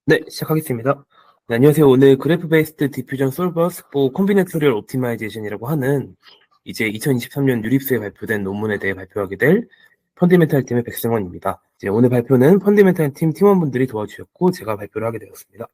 네, 시작하겠습니다. 네, 안녕하세요. 오늘 그래프 베이스드 디퓨전 솔버스 for combinatorial optimization이라고 하는 이제 2023년 유립수에 발표된 논문에 대해 발표하게 될 펀디멘탈 팀의 백승원입니다. 이제 오늘 발표는 펀디멘탈 팀 팀원분들이 도와주셨고 제가 발표를 하게 되었습니다.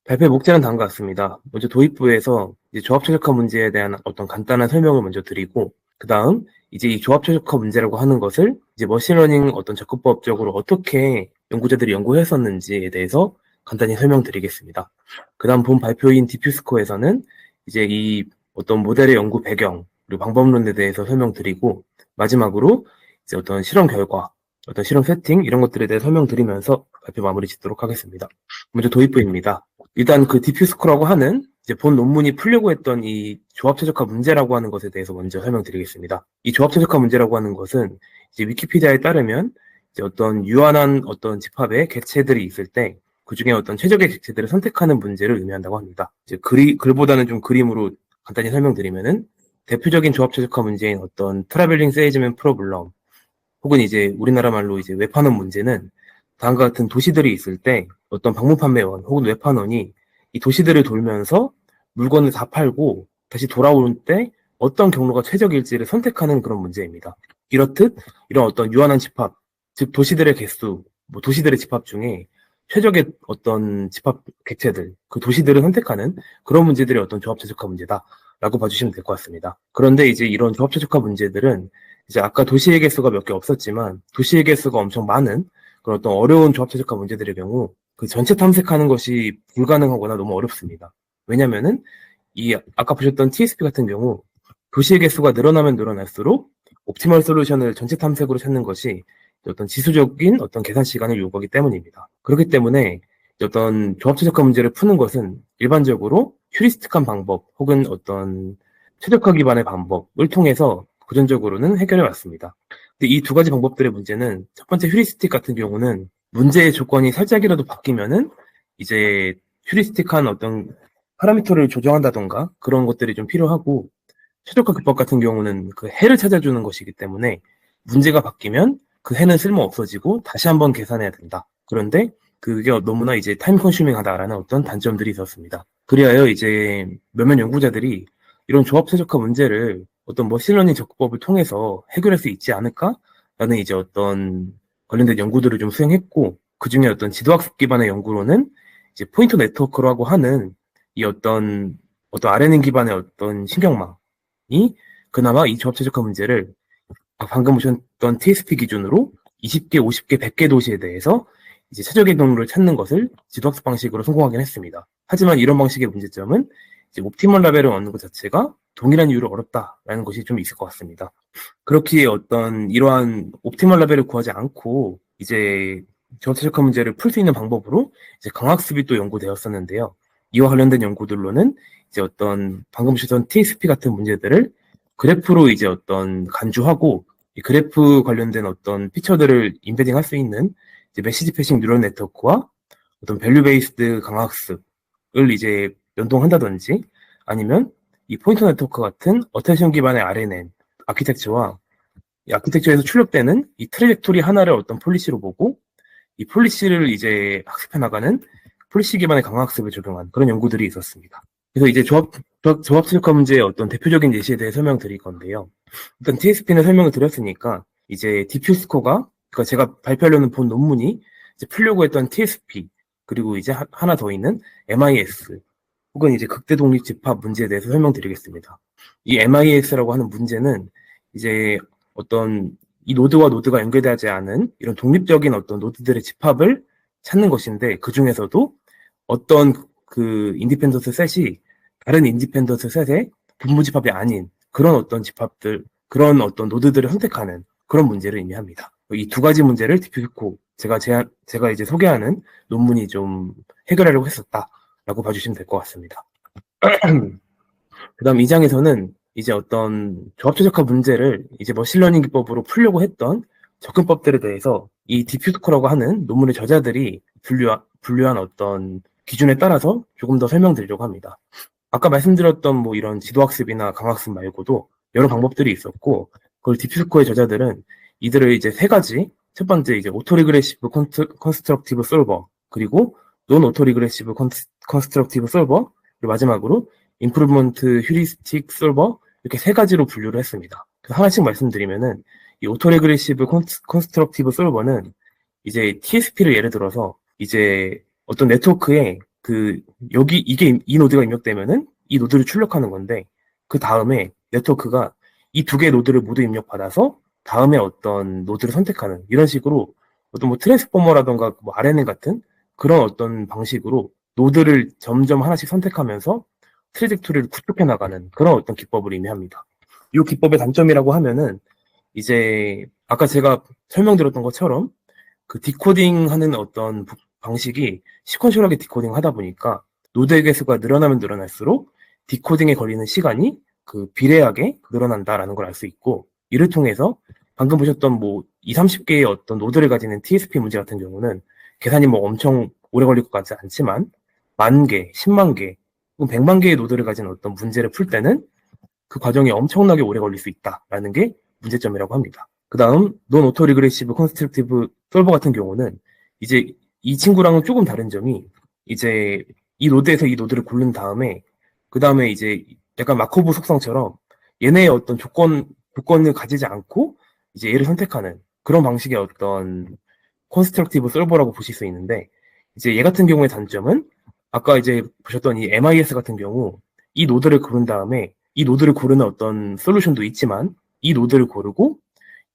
발표의 목차는 다음과 같습니다. 먼저 도입부에서 이제 조합 최적화 문제에 대한 어떤 간단한 설명을 먼저 드리고, 그 다음 이제 이 조합 최적화 문제라고 하는 것을 이제 머신러닝 어떤 접근법적으로 어떻게 연구자들이 연구했었는지에 대해서 간단히 설명드리겠습니다. 그 다음 본 발표인 디퓨스코에서는 이제 이 어떤 모델의 연구 배경 그리고 방법론에 대해서 설명드리고, 마지막으로 이제 어떤 실험 결과, 어떤 실험 세팅 이런 것들에 대해 설명드리면서 발표 마무리 짓도록 하겠습니다. 먼저 도입부입니다. 일단 그 디퓨스코라고 하는 이제 본 논문이 풀려고 했던 이 조합 최적화 문제라고 하는 것에 대해서 먼저 설명드리겠습니다. 이 조합 최적화 문제라고 하는 것은 이제 위키피디아에 따르면 이제 어떤 유한한 어떤 집합의 객체들이 있을 때 그 중에 어떤 최적의 객체들을 선택하는 문제를 의미한다고 합니다. 이제 글보다는 좀 그림으로 간단히 설명드리면은 대표적인 조합 최적화 문제인 어떤 트래블링 세일즈맨 프로블럼 혹은 이제 우리나라 말로 이제 외판원 문제는 다음과 같은 도시들이 있을 때 어떤 방문 판매원 혹은 외판원이 이 도시들을 돌면서 물건을 다 팔고 다시 돌아올 때 어떤 경로가 최적일지를 선택하는 그런 문제입니다. 이렇듯 이런 어떤 유한한 집합, 즉 도시들의 개수, 뭐 도시들의 집합 중에 최적의 어떤 집합 객체들, 그 도시들을 선택하는 그런 문제들이 어떤 조합 최적화 문제다라고 봐주시면 될 것 같습니다. 그런데 이제 이런 조합 최적화 문제들은 이제 아까 도시의 개수가 몇 개 없었지만 도시의 개수가 엄청 많은 그런 어떤 어려운 조합 최적화 문제들의 경우 그 전체 탐색하는 것이 불가능하거나 너무 어렵습니다. 왜냐면은 이 아까 보셨던 TSP 같은 경우 도시의 개수가 늘어나면 늘어날수록 옵티멀 솔루션을 전체 탐색으로 찾는 것이 어떤 지수적인 어떤 계산 시간을 요구하기 때문입니다. 그렇기 때문에 어떤 조합 최적화 문제를 푸는 것은 일반적으로 휴리스틱한 방법 혹은 어떤 최적화 기반의 방법을 통해서 고전적으로는 해결해 왔습니다. 근데 이 두 가지 방법들의 문제는 첫 번째 휴리스틱 같은 경우는 문제의 조건이 살짝이라도 바뀌면은 이제 휴리스틱한 어떤 파라미터를 조정한다던가 그런 것들이 좀 필요하고, 최적화 기법 같은 경우는 그 해를 찾아주는 것이기 때문에 문제가 바뀌면 그 해는 쓸모 없어지고 다시 한번 계산해야 된다. 그런데 그게 너무나 이제 타임 컨슈밍하다라는 어떤 단점들이 있었습니다. 그리하여 이제 몇몇 연구자들이 이런 조합 최적화 문제를 어떤 머신러닝 접근법을 통해서 해결할 수 있지 않을까라는 이제 어떤 관련된 연구들을 좀 수행했고, 그 중에 어떤 지도학습 기반의 연구로는 이제 포인트 네트워크라고 하는 이 어떤 RNN 기반의 어떤 신경망이 그나마 이 조합 최적화 문제를 방금 보셨던 TSP 기준으로 20개, 50개, 100개 도시에 대해서 이제 최적의 경로를 찾는 것을 지도학습 방식으로 성공하긴 했습니다. 하지만 이런 방식의 문제점은 이제 옵티멀 라벨을 얻는 것 자체가 동일한 이유로 어렵다라는 것이 좀 있을 것 같습니다. 그렇기에 어떤 이러한 옵티멀 라벨을 구하지 않고 이제 조합 최적화 문제를 풀 수 있는 방법으로 이제 강학습이 또 연구되었었는데요. 이와 관련된 연구들로는 이제 어떤 방금 보셨던 TSP 같은 문제들을 그래프로 이제 어떤 간주하고 이 그래프 관련된 어떤 피처들을 인베딩 할 수 있는 이제 메시지 패싱 뉴럴 네트워크와 어떤 밸류 베이스드 강학습을 이제 연동한다든지, 아니면 이 포인터 네트워크 같은 어텐션 기반의 RNN 아키텍처와 이 아키텍처에서 출력되는 이 트레젝토리 하나를 어떤 폴리시로 보고 이 폴리시를 이제 학습해 나가는 폴리시 기반의 강화학습을 적용한 그런 연구들이 있었습니다. 그래서 이제 조합 최적화 문제의 어떤 대표적인 예시에 대해 설명드릴 건데요. 일단 TSP는 설명을 드렸으니까 이제 디퓨스코가, 그러니까 제가 발표하려는 본 논문이 이제 풀려고 했던 TSP, 그리고 이제 하나 더 있는 MIS 혹은 이제 극대 독립 집합 문제에 대해서 설명드리겠습니다. 이 MIS라고 하는 문제는 이제 어떤 이 노드와 노드가 연결되지 않은 이런 독립적인 어떤 노드들의 집합을 찾는 것인데, 그 중에서도 어떤 그 인디펜던트 셋이 다른 인디펜던트 셋의 분모 집합이 아닌 그런 어떤 집합들, 그런 어떤 노드들을 선택하는 그런 문제를 의미합니다. 이 두 가지 문제를 디퓨스코 제가 이제 소개하는 논문이 좀 해결하려고 했었다라고 봐주시면 될 것 같습니다. 그다음 2장에서는 이제 어떤 조합 최적화 문제를 이제 머신러닝 기법으로 풀려고 했던 접근법들에 대해서 이 디퓨스코라고 하는 논문의 저자들이 분류한 어떤 기준에 따라서 조금 더 설명드리려고 합니다. 아까 말씀드렸던 뭐 이런 지도학습이나 강학습 말고도 여러 방법들이 있었고, 그걸 디퓨스코의 저자들은 이들을 이제 세 가지, 첫 번째 이제 오토리그레시브 컨스트럭티브 솔버, 그리고 논 오토 리그레시브 컨스트럭티브 솔버, 그리고 마지막으로 임프루먼트 휴리스틱 솔버, 이렇게 세 가지로 분류를 했습니다. 그래서 하나씩 말씀드리면은 이 오토 리그레시브 컨스트럭티브 솔버는 이제 TSP를 예를 들어서 이제 어떤 네트워크에 여기 이 노드가 입력되면은 이 노드를 출력하는 건데, 그 다음에 네트워크가 이 두 개의 노드를 모두 입력받아서 다음에 어떤 노드를 선택하는, 이런 식으로 어떤 뭐 트랜스포머라던가 뭐 RNN 같은 그런 어떤 방식으로 노드를 점점 하나씩 선택하면서 트래젝토리를 구축해 나가는 그런 어떤 기법을 의미합니다. 이 기법의 단점이라고 하면은 이제 아까 제가 설명드렸던 것처럼 그 디코딩 하는 어떤 방식이 시퀀셜하게 디코딩 하다 보니까 노드의 개수가 늘어나면 늘어날수록 디코딩에 걸리는 시간이 비례하게 늘어난다라는 걸 알 수 있고, 이를 통해서 방금 보셨던 뭐 20, 30개의 어떤 노드를 가지는 TSP 문제 같은 경우는 계산이 뭐 엄청 오래 걸릴 것 같지 않지만 10,000개, 10만 개, 혹은 100만 개의 노드를 가진 어떤 문제를 풀 때는 그 과정이 엄청나게 오래 걸릴 수 있다라는 게 문제점이라고 합니다. 그 다음 논 오토 리그레시브 컨스트럭티브 솔버 같은 경우는 이제 이 친구랑은 조금 다른 점이, 이제 이 노드에서 이 노드를 고른 다음에 그 다음에 이제 약간 마코브 속성처럼 얘네의 어떤 조건을 가지지 않고 이제 얘를 선택하는 그런 방식의 어떤 컨스트럭티브 솔버라고 보실 수 있는데, 이제 얘 같은 경우의 단점은 아까 이제 보셨던 이 MIS 같은 경우 이 노드를 고른 다음에 이 노드를 고르는 어떤 솔루션도 있지만 이 노드를 고르고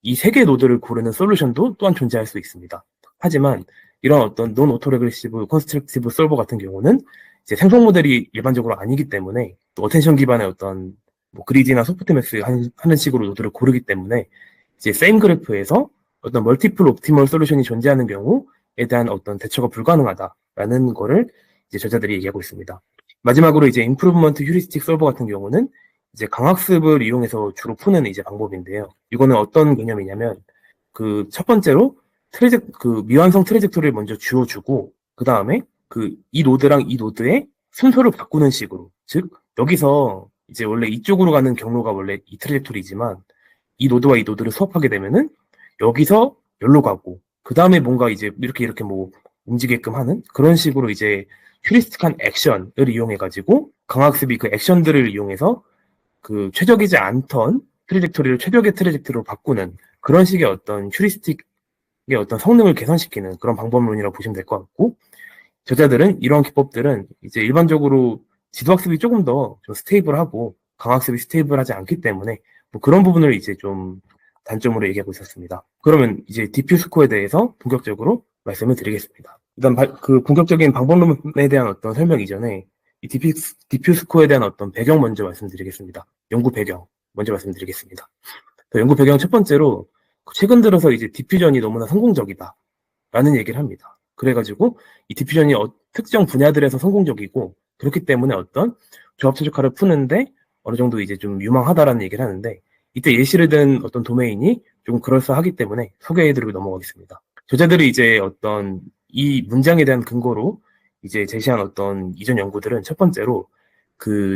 이 세 개의 노드를 고르는 솔루션도 또한 존재할 수 있습니다. 하지만 이런 어떤 논 오토레그레시브 컨스트럭티브 솔버 같은 경우는 이제 생성 모델이 일반적으로 아니기 때문에 또 어텐션 기반의 어떤 뭐 그리디나 소프트맥스 하는 식으로 노드를 고르기 때문에 이제 세임 그래프에서 어떤 멀티플 옵티멀 솔루션이 존재하는 경우에 대한 어떤 대처가 불가능하다라는 거를 이제 저자들이 얘기하고 있습니다. 마지막으로 이제 임프루먼트 휴리스틱 솔버 같은 경우는 이제 강학습을 이용해서 주로 푸는 이제 방법인데요. 이거는 어떤 개념이냐면 첫 번째로 미완성 트래젝토리를 먼저 주어주고 그 다음에 이 노드랑 이 노드의 순서를 바꾸는 식으로, 즉 여기서 이제 원래 이쪽으로 가는 경로가 원래 이 트래젝토리지만 이 노드와 이 노드를 수업하게 되면은 여기서 여기로 가고 그 다음에 뭔가 이제 이렇게 뭐 움직이게끔 하는 그런 식으로 이제 휴리스틱한 액션을 이용해가지고 강학습이 그 액션들을 이용해서 최적이지 않던 트래젝토리를 최적의 트래젝토리로 바꾸는 그런 식의 어떤 휴리스틱의 어떤 성능을 개선시키는 그런 방법론이라고 보시면 될 것 같고, 저자들은 이러한 기법들은 이제 일반적으로 지도학습이 조금 더 좀 스테이블하고 강학습이 스테이블하지 않기 때문에 뭐 그런 부분을 이제 좀 단점으로 얘기하고 있었습니다. 그러면 이제 디퓨스코어에 대해서 본격적으로 말씀을 드리겠습니다. 일단 본격적인 방법론에 대한 어떤 설명 이전에 이 디퓨스코어에 대한 어떤 배경 먼저 말씀드리겠습니다. 연구 배경 먼저 말씀드리겠습니다. 연구 배경 첫 번째로 최근 들어서 이제 디퓨전이 너무나 성공적이다라는 얘기를 합니다. 그래가지고 이 디퓨전이 특정 분야들에서 성공적이고 그렇기 때문에 어떤 조합 최적화를 푸는데 어느 정도 이제 좀 유망하다라는 얘기를 하는데, 이때 예시를 든 어떤 도메인이 조금 그럴싸하기 때문에 소개해드리고 넘어가겠습니다. 저자들이 이제 어떤 이 문장에 대한 근거로 이제 제시한 어떤 이전 연구들은 첫 번째로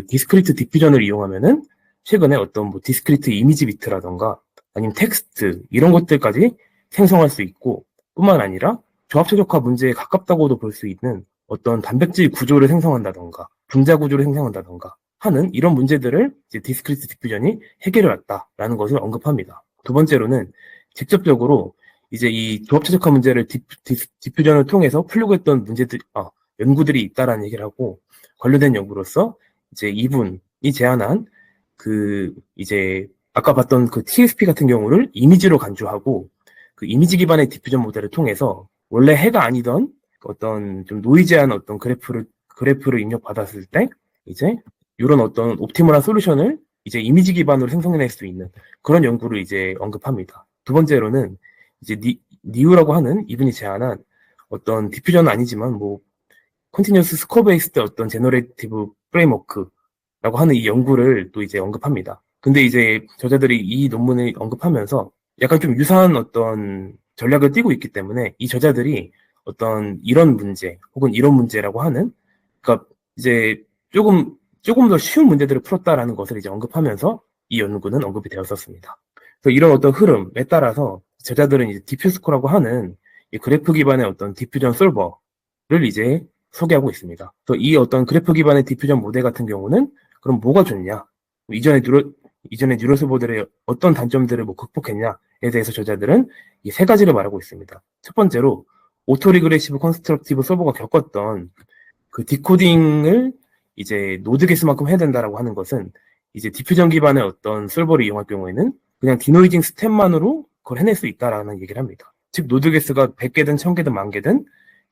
디스크리트 디퓨전을 이용하면은 최근에 어떤 뭐 디스크리트 이미지 비트라던가 아니면 텍스트 이런 것들까지 생성할 수 있고, 뿐만 아니라 조합 최적화 문제에 가깝다고도 볼 수 있는 어떤 단백질 구조를 생성한다던가 분자 구조를 생성한다던가 하는 이런 문제들을 이제 디스크리트 디퓨전이 해결해 왔다라는 것을 언급합니다. 두 번째로는 직접적으로 이제 이 조합 최적화 문제를 디퓨전을 통해서 풀려고 했던 연구들이 있다라는 얘기를 하고, 관련된 연구로서 이제 이분이 제안한 이제 아까 봤던 TSP 같은 경우를 이미지로 간주하고 그 이미지 기반의 디퓨전 모델을 통해서 원래 해가 아니던 어떤 좀 노이즈한 어떤 그래프를 입력받았을 때 이제 이런 어떤 옵티멀한 솔루션을 이제 이미지 기반으로 생성해낼 수 있는 그런 연구를 이제 언급합니다. 두 번째로는 이제 니우라고 하는 이분이 제안한 어떤 디퓨전은 아니지만 뭐 컨티뉴어스 스코어 베이스드 어떤 제너레이티브 프레임워크라고 하는 이 연구를 또 이제 언급합니다. 근데 이제 저자들이 이 논문을 언급하면서 약간 좀 유사한 어떤 전략을 띠고 있기 때문에 이 저자들이 어떤 이런 문제 혹은 이런 문제라고 하는, 그러니까 이제 조금 더 쉬운 문제들을 풀었다라는 것을 이제 언급하면서 이 연구는 언급이 되었었습니다. 그래서 이런 어떤 흐름에 따라서 저자들은 이제 디퓨스코라고 하는 이 그래프 기반의 어떤 디퓨전 솔버를 이제 소개하고 있습니다. 그래서 이 어떤 그래프 기반의 디퓨전 모델 같은 경우는 그럼 뭐가 좋냐? 이전에 뉴럴스 모델의 어떤 단점들을 뭐 극복했냐에 대해서 저자들은 이 세 가지를 말하고 있습니다. 첫 번째로 오토 리그레시브 컨스트럭티브 서버가 겪었던 그 디코딩을 이제 노드 개수만큼 해야 된다라고 하는 것은 이제 디퓨전 기반의 어떤 솔버를 이용할 경우에는 그냥 디노이징 스텝만으로 그걸 해낼 수 있다라는 얘기를 합니다. 즉 노드 개수가 100개든 1000개든 10,000개든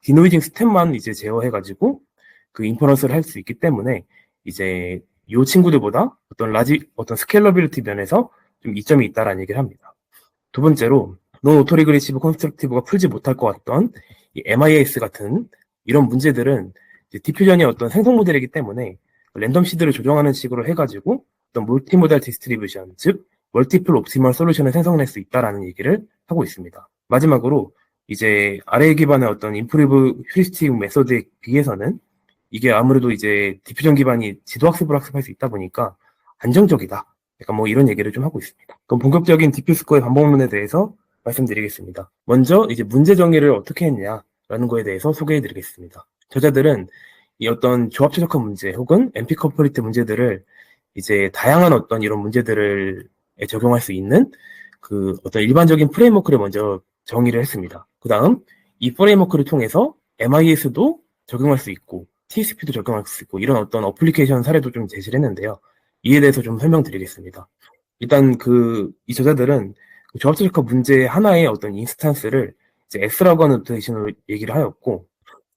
디노이징 스텝만 이제 제어해가지고 그 인퍼런스를 할 수 있기 때문에 이제 이 친구들보다 어떤 스케일러빌리티 면에서 좀 이점이 있다라는 얘기를 합니다. 두 번째로 논 오토리그레시브 컨스트럭티브가 풀지 못할 것 같던 이 MIS 같은 이런 문제들은 이제 디퓨전이 어떤 생성 모델이기 때문에 랜덤 시드를 조정하는 식으로 해가지고 어떤 멀티모달 디스트리뷰션, 즉 멀티플 옵티멀 솔루션을 생성할 수 있다라는 얘기를 하고 있습니다. 마지막으로 이제 RA 기반의 어떤 인프루브 휴리스틱 메소드에 비해서는 이게 아무래도 이제 디퓨전 기반이 지도학습을 학습할 수 있다 보니까 안정적이다. 약간 뭐 이런 얘기를 좀 하고 있습니다. 그럼 본격적인 디퓨스코어의 반복론에 대해서 말씀드리겠습니다. 먼저 이제 문제 정의를 어떻게 했냐라는 거에 대해서 소개해드리겠습니다. 저자들은 이 어떤 조합 최적화 문제 혹은 NP 컴플리트 문제들을 이제 다양한 어떤 이런 문제들을 적용할 수 있는 그 어떤 일반적인 프레임워크를 먼저 정의를 했습니다. 그 다음 이 프레임워크를 통해서 MIS도 적용할 수 있고 TSP도 적용할 수 있고 이런 어떤 어플리케이션 사례도 좀 제시를 했는데요. 이에 대해서 좀 설명드리겠습니다. 일단 이 저자들은 조합 최적화 문제 하나의 어떤 인스탄스를 이제 S라고 하는 노테이션으로 얘기를 하였고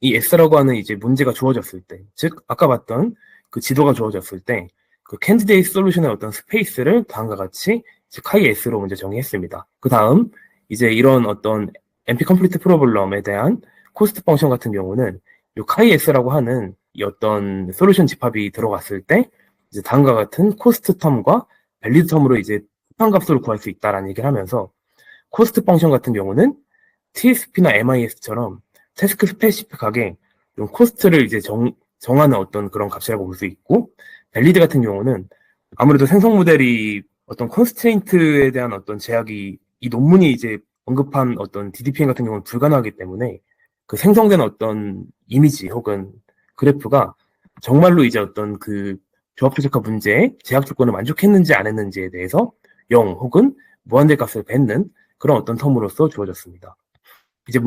이 S라고 하는 이제 문제가 주어졌을 때, 즉 아까 봤던 그 지도가 주어졌을 때 그 캔디데이트 솔루션의 어떤 스페이스를 다음과 같이 카이 S로 먼저 정의했습니다. 그 다음 이제 이런 어떤 NP 컴플리트 프로블럼에 대한 코스트 펑션 같은 경우는 이 카이 S라고 하는 이 어떤 솔루션 집합이 들어갔을 때 이제 다음과 같은 코스트 텀과 밸리드 텀으로 이제 합한 값으로 구할 수 있다라는 얘기를 하면서 코스트 펑션 같은 경우는 TSP나 MIS처럼 태스크 스페시픽하게 좀 코스트를 이제 정하는 어떤 그런 값이라고 볼 수 있고 밸리드 같은 경우는 아무래도 생성 모델이 어떤 컨스트레인트에 대한 어떤 제약이 이 논문이 이제 언급한 어떤 DDPM 같은 경우는 불가능하기 때문에 그 생성된 어떤 이미지 혹은 그래프가 정말로 이제 어떤 그 조합 최적화 문제의 제약 조건을 만족했는지 안 했는지에 대해서 0 혹은 무한대 값을 뱉는 그런 어떤 텀으로서 주어졌습니다. 이제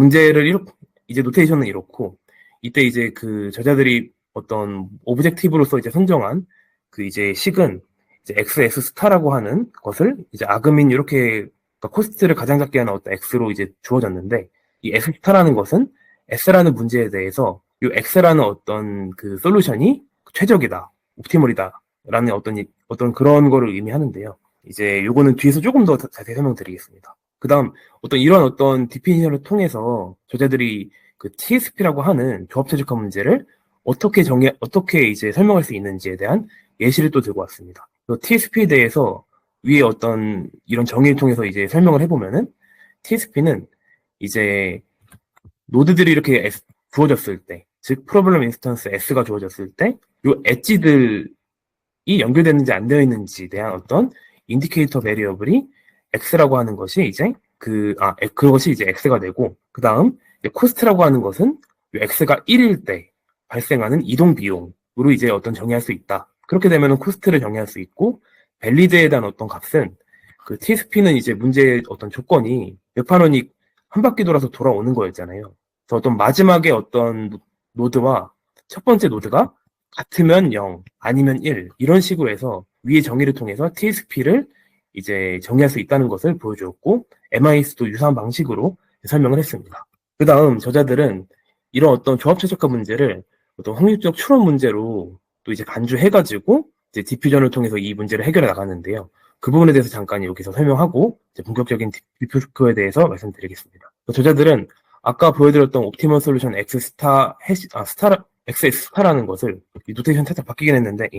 이제 노테이션은 이렇고 이때 이제 그 저자들이 어떤 오브젝티브로서 이제 선정한 그 이제 식은 이제 XS 스타라고 하는 것을 이제 아그민 이렇게 그러니까 코스트를 가장 작게 하는 어떤 X로 이제 주어졌는데 이 S 스타라는 것은 S라는 문제에 대해서 이 X라는 어떤 그 솔루션이 최적이다, 옵티멀이다 라는 어떤 그런 거를 의미하는데요. 이제 요거는 뒤에서 조금 더 자세히 설명드리겠습니다. 그 다음 이런 어떤 디피니션을 통해서 저자들이 그 TSP라고 하는 조합 최적화 문제를 어떻게 이제 설명할 수 있는지에 대한 예시를 또 들고 왔습니다. TSP에 대해서 위에 어떤 이런 정의를 통해서 이제 설명을 해보면은 TSP는 이제 노드들이 이렇게 주어졌을 때, 즉 프로블럼 인스턴스 S가 주어졌을 때, 요 엣지들이 연결되는지 안 되어 있는지에 대한 어떤 인디케이터 베리어블이 X라고 하는 것이 이제 그것이 이제 X가 되고, 그 다음 코스트라고 하는 것은 X가 1일 때 발생하는 이동 비용으로 이제 어떤 정의할 수 있다. 그렇게 되면 코스트를 정의할 수 있고, 밸리드에 대한 어떤 값은 그 TSP는 이제 문제의 어떤 조건이 웹판원이 한 바퀴 돌아서 돌아오는 거였잖아요. 그래서 어떤 마지막에 어떤 노드와 첫 번째 노드가 같으면 0, 아니면 1 이런 식으로 해서 위의 정의를 통해서 TSP를 이제 정의할 수 있다는 것을 보여주었고 MIS도 유사한 방식으로 설명을 했습니다. 그 다음 저자들은 이런 어떤 조합 최적화 문제를 어떤 확률적 추론 문제로 또 이제 간주해가지고 이제 디퓨전을 통해서 이 문제를 해결해 나가는데요. 그 부분에 대해서 잠깐 여기서 설명하고 이제 본격적인 디퓨스코어에 대해서 말씀드리겠습니다. 저자들은 아까 보여드렸던 옵티멀 솔루션 XS 스타라는 것을 노테이션 살짝 바뀌긴 했는데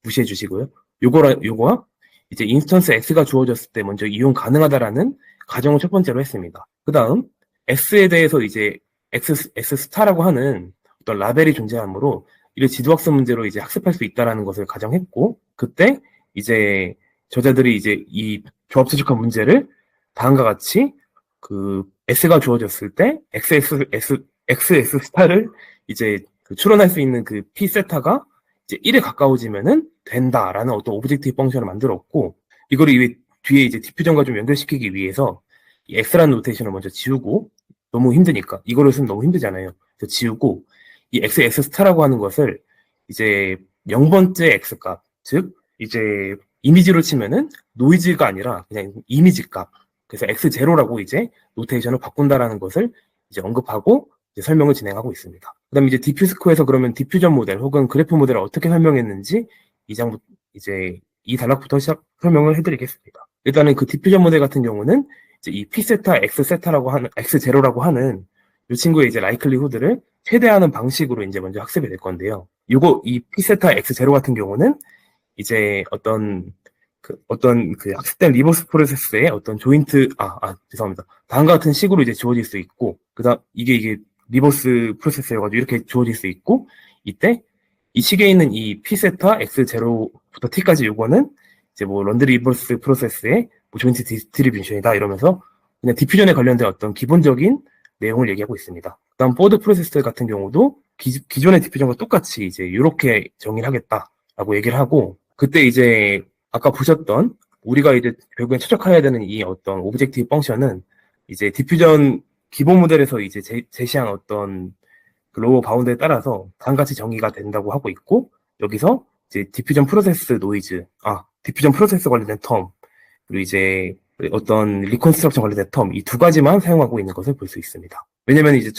무시해 주시고요. 요거와 이제 인스턴스 X가 주어졌을 때 먼저 이용 가능하다라는 가정을 첫 번째로 했습니다. 그 다음 S에 대해서 이제 S 스타라고 하는 어떤 라벨이 존재하므로 이를 지도학습 문제로 이제 학습할 수 있다라는 것을 가정했고 그때 이제 저자들이 이제 이 조합 최적화 문제를 다음과 같이 그 S가 주어졌을 때 XS 스타를 이제 추론할 수 있는 그 p 세타가 이제 1에 가까워지면은 된다라는 어떤 오브젝티브 펑션을 만들었고, 이거를 뒤에 이제 디퓨전과 좀 연결시키기 위해서 이 x라는 노테이션을 먼저 지우고, 너무 힘드니까 이거를 쓰면 너무 힘들잖아요. 그래서 지우고 이 x 스타라고 하는 것을 이제 0번째 x 값, 즉 이제 이미지로 치면은 노이즈가 아니라 그냥 이미지 값, 그래서 x0라고 이제 노테이션을 바꾼다라는 것을 이제 언급하고 이제 설명을 진행하고 있습니다. 그다음에 이제 디퓨스코에서 그러면 디퓨전 모델 혹은 그래프 모델을 어떻게 설명했는지 이제 이 단락부터 설명을 해드리겠습니다. 일단은 그 디퓨전 모델 같은 경우는 이제 이 p 세타 x 세타라고 하는 x0라고 하는 이 친구의 이제 라이클리후드를 최대화하는 방식으로 이제 먼저 학습이 될 건데요. 이 p 세타 x0 같은 경우는 이제 어떤 그 학습된 리버스 프로세스의 어떤 조인트, 죄송합니다. 다음과 같은 식으로 이제 주어질 수 있고, 이게 리버스 프로세스여가지고 이렇게 주어질 수 있고, 이때 이 식에 있는 이 p 세타 x0부터 t까지 요거는 이제 뭐 런드 리버스 프로세스의 뭐 조인트 디스트리뷰션이다 이러면서 그냥 디퓨전에 관련된 어떤 기본적인 내용을 얘기하고 있습니다. 그다음 포드 프로세스 같은 경우도 기존의 디퓨전과 똑같이 이제 이렇게 정의를 하겠다라고 얘기를 하고, 그때 이제 아까 보셨던 우리가 이제 결국엔 최적화해야 되는 이 어떤 오브젝티브 펑션은 이제 디퓨전 기본 모델에서 이제 제시한 어떤 그 로우 바운드에 따라서 다음같이 정의가 된다고 하고 있고, 여기서 이제 디퓨전 프로세스 관련된 텀, 그리고 이제 어떤 리컨스트럭션 관련된 텀, 이 두 가지만 사용하고 있는 것을 볼 수 있습니다. 왜냐면 이제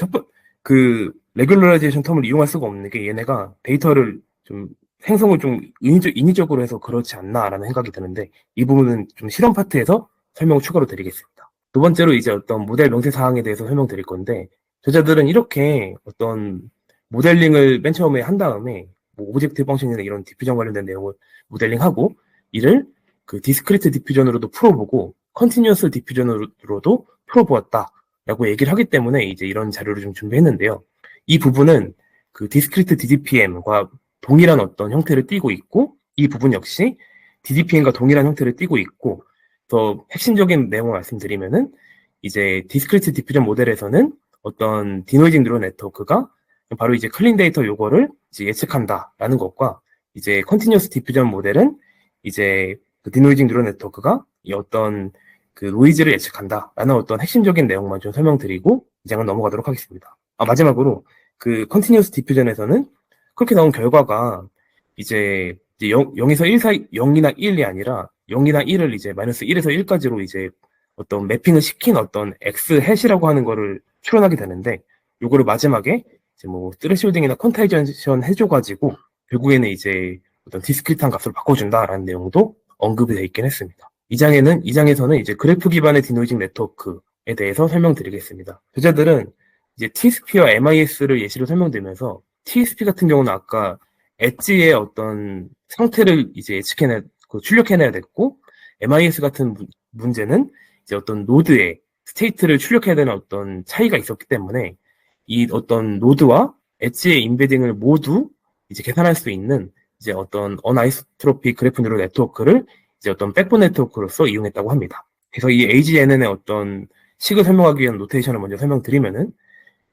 그 레귤러라이제이션 텀을 이용할 수가 없는 게 얘네가 데이터를 좀 생성을 좀 인위적으로 해서 그렇지 않나라는 생각이 드는데, 이 부분은 좀 실험 파트에서 설명을 추가로 드리겠습니다. 두 번째로 이제 어떤 모델 명세 사항에 대해서 설명드릴 건데, 저자들은 이렇게 어떤 모델링을 맨 처음에 한 다음에 뭐 오브젝트 펑션이나 이런 디퓨전 관련된 내용을 모델링하고, 이를 그 디스크리트 디퓨전으로도 풀어보고 컨티뉴어스 디퓨전으로도 풀어보았다라고 얘기를 하기 때문에 이제 이런 자료를 좀 준비했는데요. 이 부분은 그 디스크리트 DDPM과 동일한 어떤 형태를 띠고 있고, 이 부분 역시 DDPM과 동일한 형태를 띠고 있고, 더 핵심적인 내용을 말씀드리면은 이제 디스크리트 디퓨전 모델에서는 어떤 디노이징 뉴럴 네트워크가 바로 이제 클린 데이터 요거를 이제 예측한다라는 것과, 이제 컨티뉴어스 디퓨전 모델은 이제 그 디노이징 뉴럴 네트워크가 이 어떤 그 노이즈를 예측한다라는 어떤 핵심적인 내용만 좀 설명드리고 이 장은 넘어가도록 하겠습니다. 마지막으로 그 컨티뉴어스 디퓨전에서는 그렇게 나온 결과가 이제 0에서 1 사이, 0이나 1이 아니라 0이나 1을 이제 마이너스 1에서 1까지로 이제 어떤 매핑을 시킨 어떤 X 해시라고 하는 거를 추론하게 되는데, 요거를 마지막에 이제 뭐 스레시홀딩이나 퀀타이제이션 해줘가지고 결국에는 이제 어떤 디스크리트한 값으로 바꿔준다라는 내용도 언급이 되어 있긴 했습니다. 이 장에서는 이제 그래프 기반의 디노이징 네트워크에 대해서 설명드리겠습니다. 저자들은 이제 TSP와 MIS를 예시로 설명드리면서, TSP 같은 경우는 아까 엣지의 어떤 상태를 이제 출력해내야 됐고, MIS 같은 문제는 이제 어떤 노드의 스테이트를 출력해야 되는 어떤 차이가 있었기 때문에 이 어떤 노드와 엣지의 인베딩을 모두 이제 계산할 수 있는 이제 어떤 어나이소트로픽 그래프 뉴럴 네트워크를 이제 어떤 백본 네트워크로서 이용했다고 합니다. 그래서 이 AGNN의 어떤 식을 설명하기 위한 노테이션을 먼저 설명드리면은,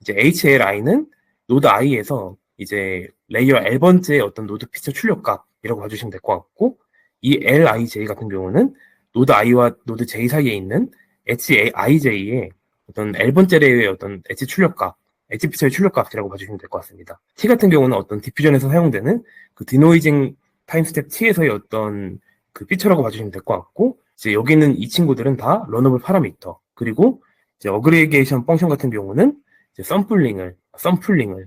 이제 HLI는 노드 I에서 이제 레이어 L번째의 어떤 노드 피처 출력값이라고 봐주시면 될 것 같고, 이 LIJ 같은 경우는 노드 I와 노드 J 사이에 있는 HIJ의 어떤 L번째 레이어의 어떤 엣지 출력값, 엣지 피처의 출력값이라고 봐주시면 될 것 같습니다. T 같은 경우는 어떤 디퓨전에서 사용되는 그 디노이징 타임 스텝 T에서의 어떤 그 피처라고 봐주시면 될 것 같고, 이제 여기 있는 이 친구들은 다 러너블 파라미터, 그리고 이제 어그리게이션 펑션 같은 경우는 이제 썸플링을,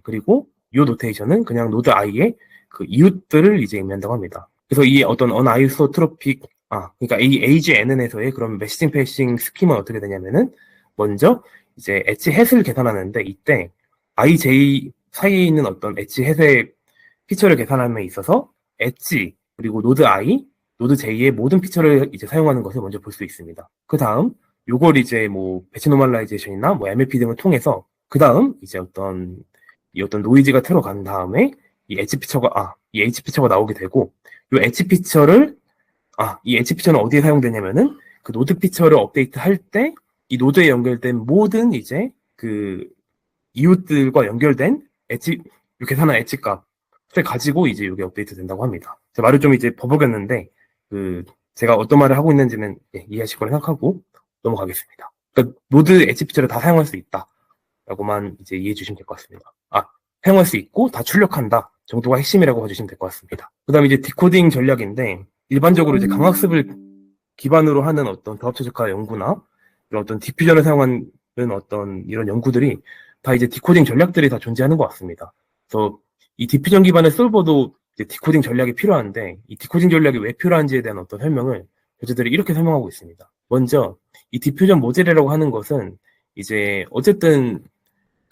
그리고 이 노테이션은 그냥 노드 I의 그 이웃들을 이제 의미한다고 합니다. 그래서 이 어떤 어나이소트로픽, 그러니까 이 AGNN에서의 그런 메시징 패싱 스키마는 어떻게 되냐면은, 먼저 이제 엣지 햇을 계산하는데, 이때 IJ 사이에 있는 어떤 엣지 햇의 피처를 계산함에 있어서 엣지, 그리고 노드 I, 노드 J의 모든 피처를 이제 사용하는 것을 먼저 볼 수 있습니다. 그 다음, 요걸 이제 뭐 배치 노멀라이제이션이나 뭐 MLP 등을 통해서, 그 다음 이제 어떤 노이즈가 들어간 다음에 이 엣지 피처가, 이 H 피처가 나오게 되고, 이 엣지 피처는 어디에 사용되냐면은, 그 노드 피처를 업데이트 할 때, 이 노드에 연결된 모든 이제 그 이웃들과 연결된 엣지 이 계산한 엣지 값을 가지고 이제 이게 업데이트 된다고 합니다. 제 말을 좀 이제 버벅였는데, 제가 어떤 말을 하고 있는지는 이해하실 거라 생각하고 넘어가겠습니다. 그러니까 노드 엣지 피처를 다 사용할 수 있다. 라고만 이제 이해해 주시면 될 것 같습니다. 사용할 수 있고 다 출력한다 정도가 핵심이라고 봐주시면 될 것 같습니다. 그 다음에 이제 디코딩 전략인데, 일반적으로 이제 강학습을 기반으로 하는 어떤 다합 최적화 연구나 이런 어떤 디퓨전을 사용하는 어떤 이런 연구들이 다 이제 디코딩 전략들이 다 존재하는 것 같습니다. 그래서 이 디퓨전 기반의 솔버도 이제 디코딩 전략이 필요한데, 이 디코딩 전략이 왜 필요한지에 대한 어떤 설명을 교수들이 이렇게 설명하고 있습니다. 먼저 이 디퓨전 모델이라고 하는 것은 이제 어쨌든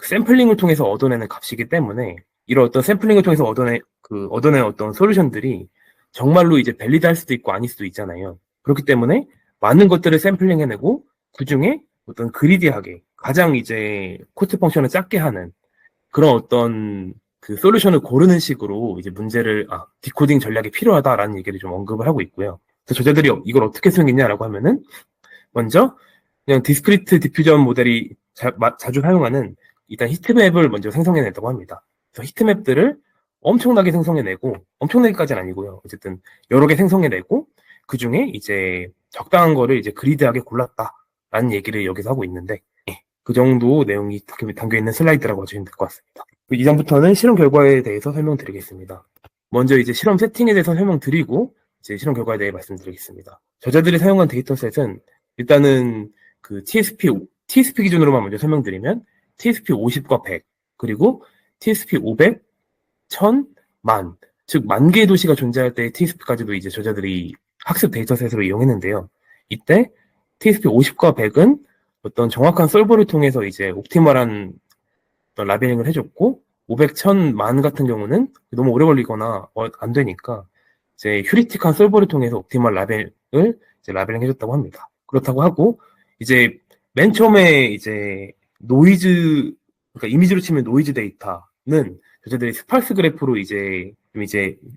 샘플링을 통해서 얻어내는 값이기 때문에, 이런 어떤 샘플링을 통해서 얻어낸 어떤 솔루션들이 정말로 이제 밸리드할 수도 있고 아닐 수도 있잖아요. 그렇기 때문에 많은 것들을 샘플링 해내고 그 중에 어떤 그리디하게 가장 이제 코스트 펑션을 작게 하는 그런 어떤 그 솔루션을 고르는 식으로 이제 문제를 디코딩 전략이 필요하다라는 얘기를 좀 언급을 하고 있고요. 그래서 저자들이 이걸 어떻게 수행했냐라고 하면은, 먼저 그냥 디스크리트 디퓨전 모델이 자주 사용하는 일단 히트맵을 먼저 생성해냈다고 합니다. 그래서 히트맵들을 엄청나게 생성해내고, 엄청나게까지는 아니고요. 어쨌든 여러 개 생성해내고 그 중에 이제 적당한 거를 이제 그리드하게 골랐다라는 얘기를 여기서 하고 있는데, 그 정도 내용이 담겨있는 슬라이드라고 봐주시면 될 것 같습니다. 이전부터는 실험 결과에 대해서 설명드리겠습니다. 먼저 이제 실험 세팅에 대해서 설명드리고 이제 실험 결과에 대해 말씀드리겠습니다. 저자들이 사용한 데이터셋은 일단은 그 TSP 기준으로만 먼저 설명드리면 TSP 50과 100, 그리고 TSP 500, 1000, 만, 즉 만 개의 도시가 존재할 때의 TSP까지도 이제 저자들이 학습 데이터셋으로 이용했는데요. 이때 TSP 50과 100은 어떤 정확한 솔버를 통해서 이제 옵티멀한 어떤 라벨링을 해줬고, 500, 1000, 만 같은 경우는 너무 오래 걸리거나 안 되니까 이제 휴리틱한 솔버를 통해서 옵티멀 라벨을 이제 라벨링 해줬다고 합니다. 그렇다고 하고, 이제 맨 처음에 이제 노이즈, 그러니까 이미지로 치면 노이즈 데이터는 저자들이 스팔스 그래프로 이제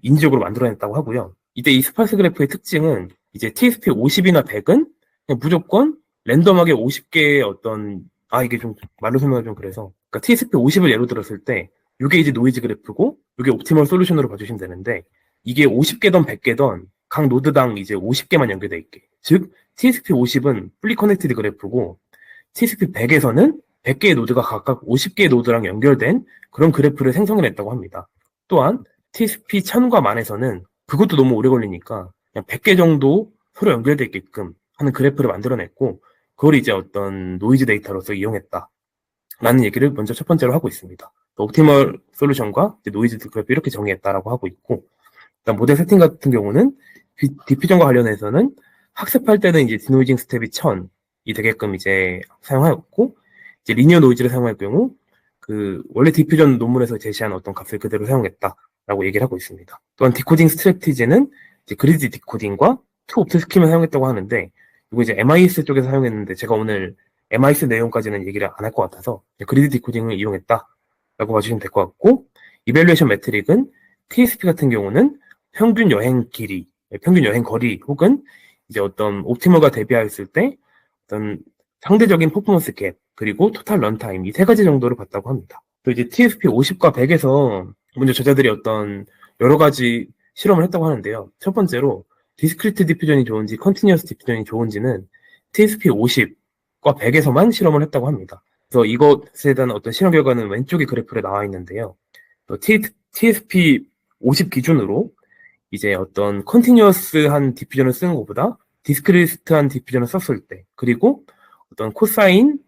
인지적으로 만들어냈다고 하고요. 이때 이 스팔스 그래프의 특징은 이제 TSP 50이나 100은 그냥 무조건 랜덤하게 50개의 어떤, 이게 좀 말로 설명하기 좀 그래서, 그러니까 TSP 50을 예로 들었을 때 이게 이제 노이즈 그래프고 이게 옵티멀 솔루션으로 봐주시면 되는데, 이게 50개던 100개던 각 노드당 이제 50개만 연결돼 있게, 즉 TSP 50은 풀리 커넥티드 그래프고, TSP 100에서는 100개의 노드가 각각 50개의 노드랑 연결된 그런 그래프를 생성해냈다고 합니다. 또한 TSP 1000과 만에서는 그것도 너무 오래 걸리니까 그냥 100개 정도 서로 연결돼 있게끔 하는 그래프를 만들어냈고, 그걸 이제 어떤 노이즈 데이터로서 이용했다 라는 얘기를 먼저 첫 번째로 하고 있습니다. 옵티멀 솔루션과 노이즈 그래프 이렇게 정의했다라고 하고 있고, 일단 모델 세팅 같은 경우는 디퓨전과 관련해서는 학습할 때는 이제 디노이징 스텝이 1000이 되게끔 이제 사용하였고, 이제 리니어 노이즈를 사용할 경우 그 원래 디퓨전 논문에서 제시한 어떤 값을 그대로 사용했다라고 얘기를 하고 있습니다. 또한 디코딩 스트래티지는 이제 그리드 디코딩과 투 옵트 스킴을 사용했다고 하는데, 이거 이제 MIS 쪽에서 사용했는데 제가 오늘 MIS 내용까지는 얘기를 안 할 것 같아서 그리드 디코딩을 이용했다라고 봐주시면 될 것 같고, 이밸류에이션 매트릭은 TSP 같은 경우는 평균 여행 길이, 평균 여행 거리 혹은 이제 어떤 옵티멀과 대비하였을 때 어떤 상대적인 퍼포먼스 갭, 그리고 토탈 런타임, 이 세 가지 정도를 봤다고 합니다. 또 이제 TSP 50과 100에서 먼저 저자들이 어떤 여러 가지 실험을 했다고 하는데요. 첫 번째로 디스크리트 디퓨전이 좋은지 컨티뉴어스 디퓨전이 좋은지는 TSP 50과 100에서만 실험을 했다고 합니다. 그래서 이것에 대한 어떤 실험 결과는 왼쪽에 그래프에 나와 있는데요. 또 TSP 50 기준으로 이제 어떤 컨티뉴어스한 디퓨전을 쓰는 것보다 디스크리트한 디퓨전을 썼을 때, 그리고 어떤 코사인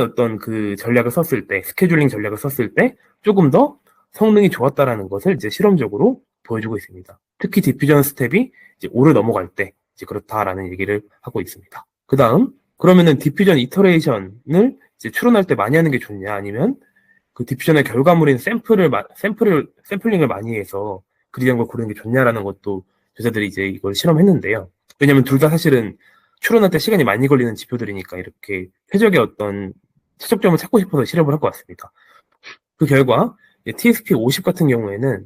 어떤 그 전략을 썼을 때, 스케줄링 전략을 썼을 때 조금 더 성능이 좋았다라는 것을 이제 실험적으로 보여주고 있습니다. 특히 디퓨전 스텝이 이제 5를 넘어갈 때 이제 그렇다라는 얘기를 하고 있습니다. 그 다음, 그러면은 디퓨전 이터레이션을 이제 추론할 때 많이 하는 게 좋냐, 아니면 그 디퓨전의 결과물인 샘플링을 많이 해서 그리한 걸 고르는 게 좋냐라는 것도 저자들이 이제 이걸 실험했는데요. 왜냐면 둘 다 사실은 추론할 때 시간이 많이 걸리는 지표들이니까 이렇게 최적의 어떤 최적점을 찾고 싶어서 실험을 할 것 같습니다. 그 결과 TSP 50 같은 경우에는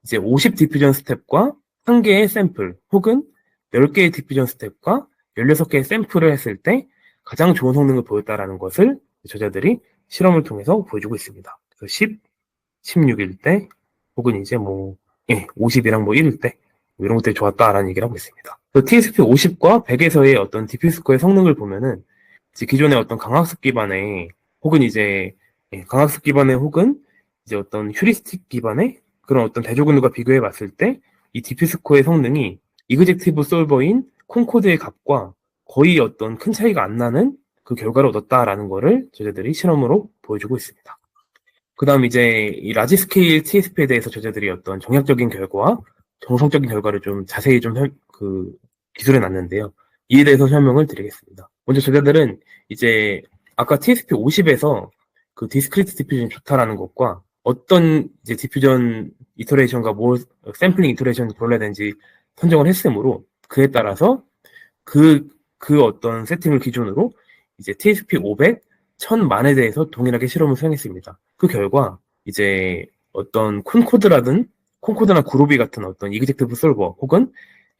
이제 50 디퓨전 스텝과 1개의 샘플 혹은 10개의 디퓨전 스텝과 16개의 샘플을 했을 때 가장 좋은 성능을 보였다라는 것을 저자들이 실험을 통해서 보여주고 있습니다. 그래서 10, 16일 때, 혹은 이제 50이랑 1일 때, 이런 것들이 좋았다라는 얘기를 하고 있습니다. TSP 50과 100에서의 어떤 디퓨스코의 성능을 보면은, 이제 기존의 어떤 강학습 기반의, 혹은 이제, 강학습 기반의 혹은 이제 어떤 휴리스틱 기반의 그런 어떤 대조군들과 비교해 봤을 때, 이 디퓨스코의 성능이 이그젝티브 솔버인 콘코드의 값과 거의 어떤 큰 차이가 안 나는 그 결과를 얻었다라는 거를 저자들이 실험으로 보여주고 있습니다. 그 다음 이제 이 라지 스케일 TSP에 대해서 저자들이 어떤 정략적인 결과와 정성적인 결과를 좀 자세히 좀 기술해 놨는데요. 이에 대해서 설명을 드리겠습니다. 먼저 저자들은 이제 아까 TSP 50에서 그 디스크리트 디퓨전이 좋다라는 것과 어떤 이제 디퓨전 이터레이션과 샘플링 이터레이션을 골라야 되는지 선정을 했으므로 그에 따라서 그 어떤 세팅을 기준으로 이제 TSP 500, 1000만에 대해서 동일하게 실험을 수행했습니다. 그 결과 이제 어떤 콘코드나 그루비 같은 어떤 이그젝티브 솔버 혹은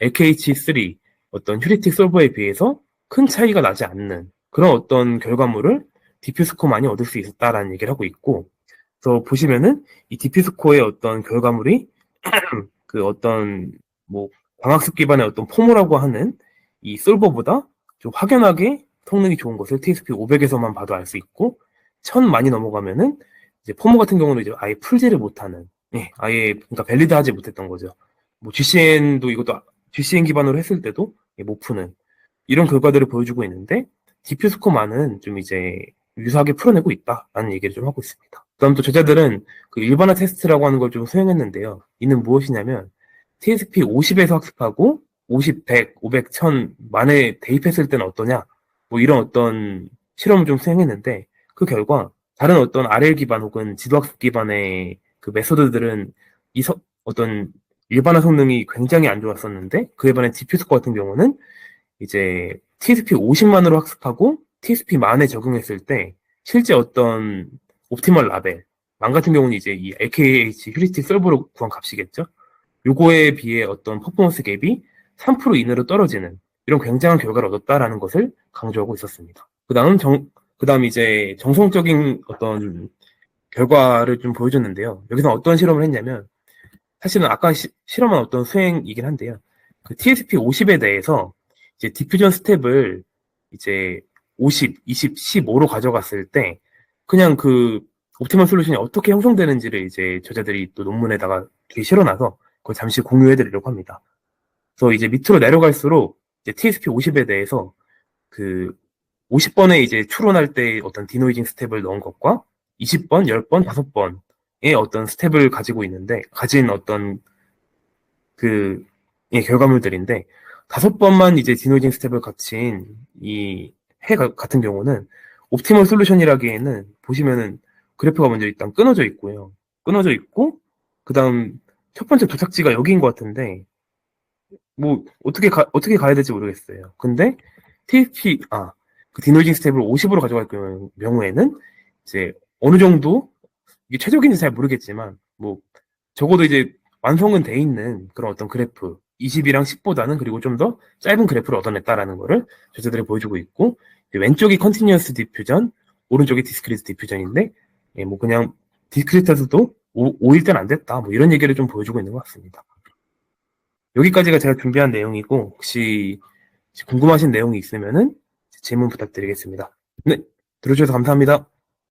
LKH3 어떤 휴리틱 솔버에 비해서 큰 차이가 나지 않는 그런 어떤 결과물을 디퓨스코만이 얻을 수 있었다라는 얘기를 하고 있고, 그래서 보시면은 이 디퓨스코의 어떤 결과물이 그 어떤 광학습 기반의 어떤 포모라고 하는 이 솔버보다 좀 확연하게 성능이 좋은 것을 TSP 500에서만 봐도 알 수 있고, 1000만이 넘어가면은 이제 포모 같은 경우는 이제 아예 풀지를 못하는, 아예 그러니까 밸리드하지 못했던 거죠. GCN도 이것도 GCN 기반으로 했을 때도 못 푸는 이런 결과들을 보여주고 있는데, 디퓨스코만은 좀 이제 유사하게 풀어내고 있다라는 얘기를 좀 하고 있습니다. 그다음 또 저자들은 그 일반화 테스트라고 하는 걸 좀 수행했는데요. 이는 무엇이냐면 TSP 50에서 학습하고 50, 100, 500, 1000 만에 대입했을 때는 어떠냐, 이런 어떤 실험을 좀 수행했는데, 그 결과 다른 어떤 RL 기반 혹은 지도학습 기반의 그 메소드들은 어떤 일반화 성능이 굉장히 안 좋았었는데, 그에 반해 디퓨스코 같은 경우는 이제 TSP 50만으로 학습하고 TSP 만에 적용했을 때 실제 어떤 옵티멀 라벨, 만 같은 경우는 이제 이 LKH 휴리스틱 솔버로 구한 값이겠죠. 요거에 비해 어떤 퍼포먼스 갭이 3% 이내로 떨어지는 이런 굉장한 결과를 얻었다라는 것을 강조하고 있었습니다. 그다음 이제 정성적인 어떤 결과를 좀 보여줬는데요. 여기서 어떤 실험을 했냐면, 사실은 아까 실험한 어떤 수행이긴 한데요. 그 TSP 50에 대해서 이제 디퓨전 스텝을 이제 50, 20, 15로 가져갔을 때 그냥 그 옵티멀 솔루션이 어떻게 형성되는지를 이제 저자들이 또 논문에다가 뒤에 실어놔서 그걸 잠시 공유해 드리려고 합니다. 그래서 이제 밑으로 내려갈수록 이제 TSP 50에 대해서 그 50번에 이제 추론할 때 어떤 디노이징 스텝을 넣은 것과 20번, 10번, 5번의 어떤 스텝을 가진 어떤 결과물들인데, 5번만 이제 디노이징 스텝을 거친 이 해 같은 경우는 옵티멀 솔루션이라기에는 보시면은 그래프가 먼저 일단 끊어져 있고요. 끊어져 있고, 그 다음 첫 번째 도착지가 여기인 것 같은데, 어떻게 가야 될지 모르겠어요. 근데 그 디노이징 스텝을 50으로 가져갈 경우에는 이제 어느 정도, 이게 최적인지 잘 모르겠지만, 적어도 이제 완성은 돼 있는 그런 어떤 그래프, 20이랑 10보다는 그리고 좀 더 짧은 그래프를 얻어냈다라는 거를 저자들이 보여주고 있고, 왼쪽이 컨티뉴어스 디퓨전, 오른쪽이 디스크리트 디퓨전인데, 그냥 디스크리트에서도 5일 때는 안 됐다, 이런 얘기를 좀 보여주고 있는 것 같습니다. 여기까지가 제가 준비한 내용이고, 혹시 궁금하신 내용이 있으면은 질문 부탁드리겠습니다. 네, 들어주셔서 감사합니다.